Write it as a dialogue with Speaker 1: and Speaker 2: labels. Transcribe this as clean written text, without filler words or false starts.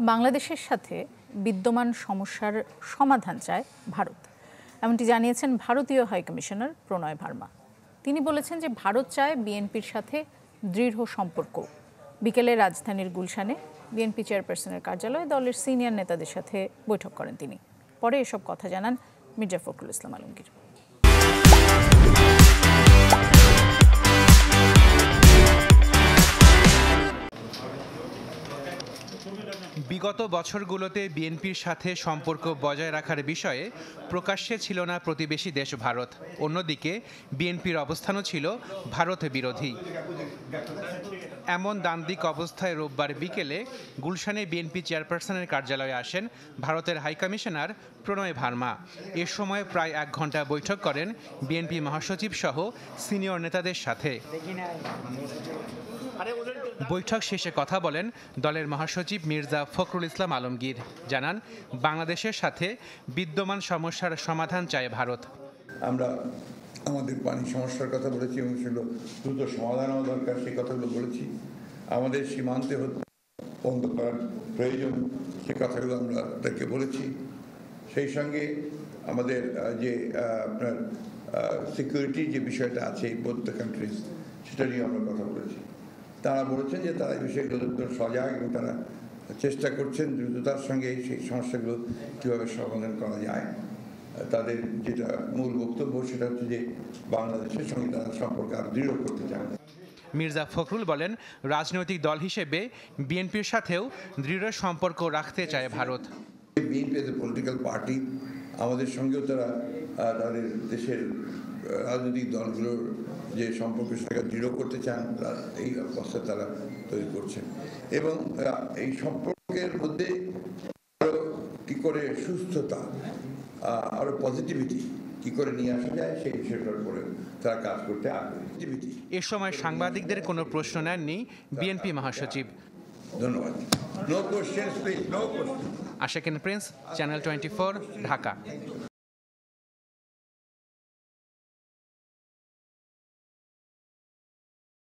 Speaker 1: বাংলাদেশের সাথে বিদ্যমান সমস্যার সমাধান চায় ভারত, এমনটি জানিয়েছেন ভারতীয় হাইকমিশনার প্রণয় ভার্মা। তিনি বলেছেন যে ভারত চায় বিএনপির সাথে দৃঢ় সম্পর্ক। বিকেলে রাজধানীর গুলশানে বিএনপি চেয়ারপারসনের কার্যালয়ে দলের সিনিয়র নেতাদের সাথে বৈঠক করেন তিনি। পরে এসব কথা জানান মির্জা ফখরুল ইসলাম আলমগীর।
Speaker 2: বিগত বছরগুলোতে বিএনপির সাথে সম্পর্ক বজায় রাখার বিষয়ে প্রকাশ্যে ছিল না প্রতিবেশী দেশ ভারত। অন্যদিকে বিএনপির অবস্থানও ছিল ভারত বিরোধী। এমন দ্বান্দ্বিক অবস্থায় রোববার বিকেলে গুলশানে বিএনপি চেয়ারপারসনের কার্যালয়ে আসেন ভারতের হাইকমিশনার প্রণয় ভার্মা। এ সময় প্রায় 1 ঘণ্টা বৈঠক করেন বিএনপি মহাসচিব সহ সিনিয়র নেতাদের সাথে। বৈঠক শেষে কথা বলেন দলের মহাসচিব মির্জা ফখরুল ইসলাম আলমগীর। জানান, বাংলাদেশের সাথে বিদ্যমান সমস্যার সমাধান চায় ভারত।
Speaker 3: আমরা আমাদের পানি সমস্যার কথা বলেছি এবং সেগুলো দ্রুত সমাধান হওয়া দরকার, সেই কথাগুলো বলেছি। আমাদের সীমান্তে বন্ধ করার প্রয়োজন, সে কথাগুলো আমরা তাকে বলেছি। সেই সঙ্গে আমাদের যে আপনার সিকিউরিটি যে বিষয়টা আছে বোথ দ্য কান্ট্রিজ, সেটা নিয়ে আমরা কথা বলেছি। তারা বলেছেন যে তারা এই বিষয়গুলো সজাগ এবং তারা চেষ্টা করছেন দ্রুততার সঙ্গে সেই সমস্যাগুলো কীভাবে সমাধান করা যায়। তাদের যেটা মূল বক্তব্য সেটা হচ্ছে যে বাংলাদেশের সঙ্গে তারা সম্পর্ক আরও দৃঢ় করতে চান।
Speaker 2: মির্জা ফখরুল বলেন, রাজনৈতিক দল হিসেবে বিএনপির সাথেও দৃঢ় সম্পর্ক রাখতে চায় Bharat.
Speaker 3: BNP as a political party, আমাদের সঙ্গেও তারা তাদের দেশের রাজনৈতিক দলগুলোর যে সম্পর্ক সেটাকে দৃঢ় করতে চান, এই অবস্থা তারা তৈরি করছেন। এবং এই সম্পর্কের মধ্যে আরও কী করে সুস্থতা, আরও পজিটিভিটি কী করে নিয়ে আসা যায় সেই বিষয়টার উপরে তারা কাজ করতে আগ্রহী।
Speaker 2: এ সময় সাংবাদিকদের কোনো প্রশ্ন নেননি বিএনপি মহাসচিব।
Speaker 3: ধন্যবাদ। No question please, no question.
Speaker 2: Ashakin Prince, channel 24, Dhaka.